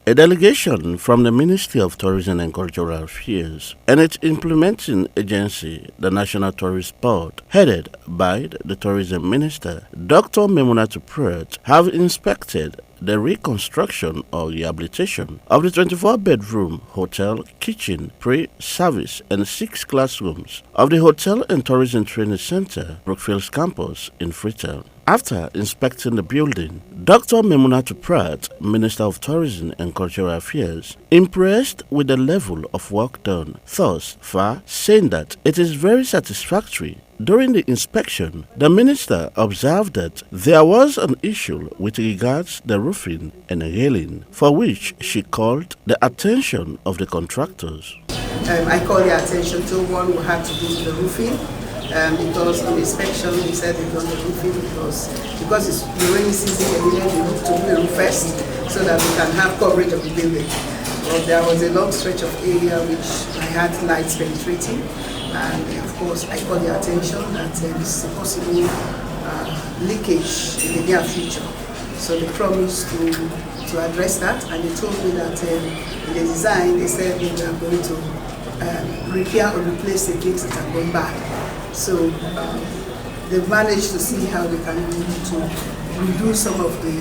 A delegation from the Ministry of Tourism and Cultural Affairs and its implementing agency, the National Tourist Board, headed by the Tourism Minister, Dr. Memunatu Pratt, have inspected the reconstruction or rehabilitation of the 24-bedroom hotel, kitchen, pre-service and 6 classrooms of the Hotel and Tourism Training Center, Brookfield campus in Freetown. After inspecting the building, Dr. Memunatu Pratt, Minister of Tourism and Cultural Affairs, impressed with the level of work done thus far, saying that it is very satisfactory. During the inspection, the minister observed that there was an issue with regards to the roofing and railing, for which she called the attention of the contractors. I called the attention to one who had to do with the roofing. Because on the inspection we said they done the roofing because it's the rainy season, they needed the roof to do the roof first so that we can have coverage of the building. But there was a long stretch of area which I had lights penetrating, and of course I called the attention that this is a possible leakage in the near future. So they promised to address that, and they told me that in the design they said they were going to repair or replace the things that are going bad. So they've managed to see how they can to redo some of the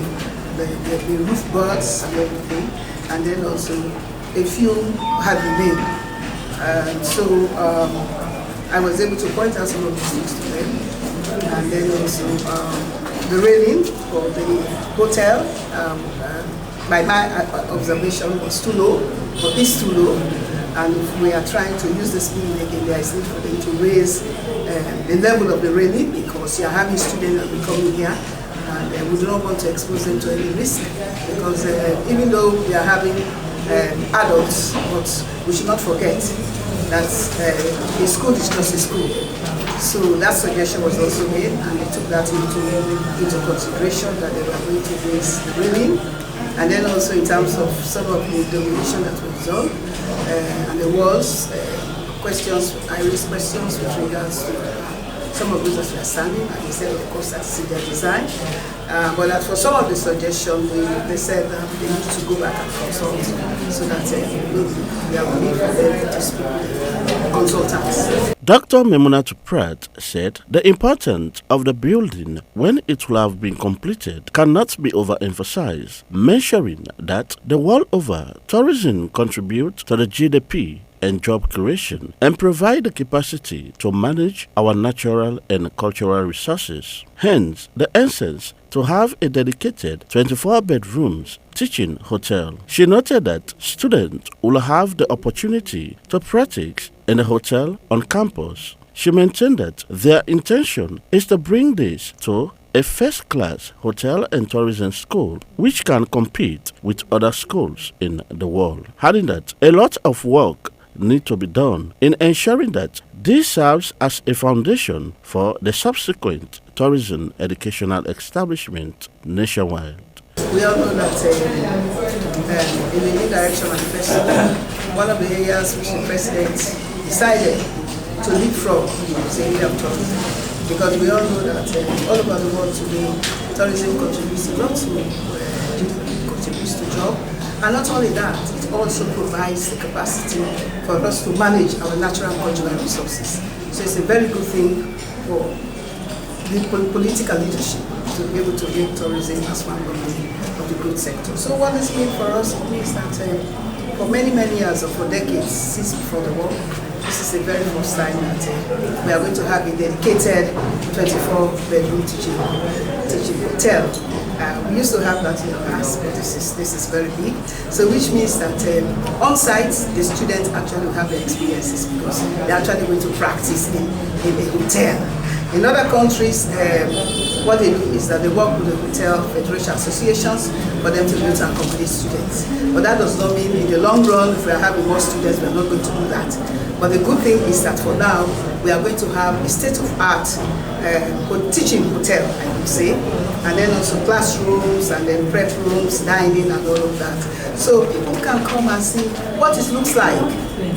roof boards and everything, and then also a few had remained. I was able to point out some of these things to them, and then also the railing for the hotel, by my observation, was too low, or is too low. And we are trying to use this building again. There is need for them to raise the level of the railing, because you are having students that will be coming here, and we do not want to expose them to any risk, because even though we are having adults, but we should not forget that a school is just a school. So that suggestion was also made, and we took that into consideration, that they were going to raise the railing. And then also in terms of some of the demolition that was done, and the walls, I raised questions with regards to some of those that were standing, and they said, of course, that's in their design. But as for some of the suggestions, they said that they need to go back and consult, so that we are willing for them to speak with consultants. Dr. Memunatu Pratt said the importance of the building when it will have been completed cannot be overemphasized, mentioning that the world over, tourism contributes to the GDP and job creation and provide the capacity to manage our natural and cultural resources. Hence, the essence to have a dedicated 24-bedrooms teaching hotel. She noted that students will have the opportunity to practice in the hotel on campus. She maintained that their intention is to bring this to a first-class hotel and tourism school which can compete with other schools in the world, adding that a lot of work need to be done in ensuring that this serves as a foundation for the subsequent tourism educational establishment nationwide. We all know that in the new direction of the president, one of the areas which the president decided to leapfrog is the area of tourism. Because we all know that all over the world today, tourism contributes a lot to GDP, contributes to job. And not only that, it also provides the capacity for us to manage our natural and cultural resources. So it's a very good thing for the political leadership to be able to make tourism as one of the good sectors. So what this means for us, it means that for many years or for decades since before the war, this is the very first time that we are going to have a dedicated 24-bedroom teaching hotel. We used to have that in the past, but this is very big. So which means that on site, the students actually will have the experiences, because they're actually going to practice in a hotel. In other countries, what they do is that they work with the hotel federation associations for them to be able to accommodate students. But that does not mean in the long run, if we are having more students, we are not going to do that. But the good thing is that for now, we are going to have a state-of-art teaching hotel, I would say, and then also classrooms, and then prep rooms, dining, and all of that. So people can come and see what it looks like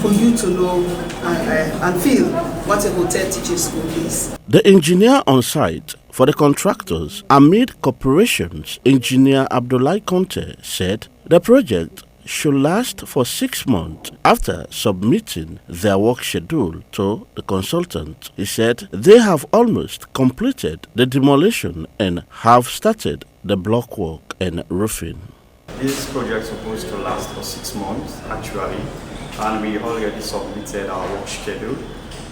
for you to know and feel what a hotel teaching school is. The engineer on site for the contractors, Amid Corporation's engineer Abdullahi Conte, said the project should last for 6 months after submitting their work schedule to the consultant. He said they have almost completed the demolition and have started the block work and roofing. This project is supposed to last for 6 months actually, and we already submitted our work schedule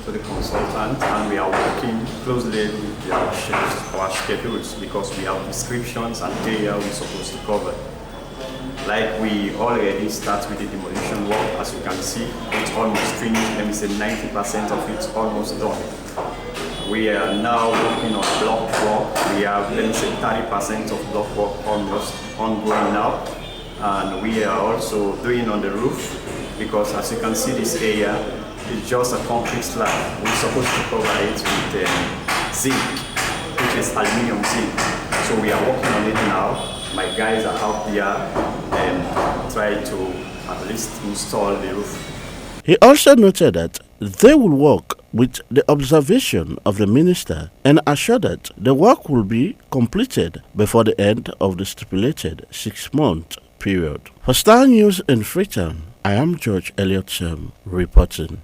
to the consultant, and we are working closely with our schedules because we have descriptions and area we're supposed to cover. Like we already start with the demolition work, as you can see, it's almost finished. Let me say 90% of it's almost done. We are now working on block work. We have, let me say, 30% of block work almost ongoing now. And we are also doing on the roof, because as you can see, this area is just a concrete slab. We're supposed to cover it with zinc, which is aluminum zinc. So we are working on it now. My guys are out there and try to at least install the roof. He also noted that they will work with the observation of the minister and assured that the work will be completed before the end of the stipulated 6-month period. For Star News in Freetown, I am George Elliott Sam reporting.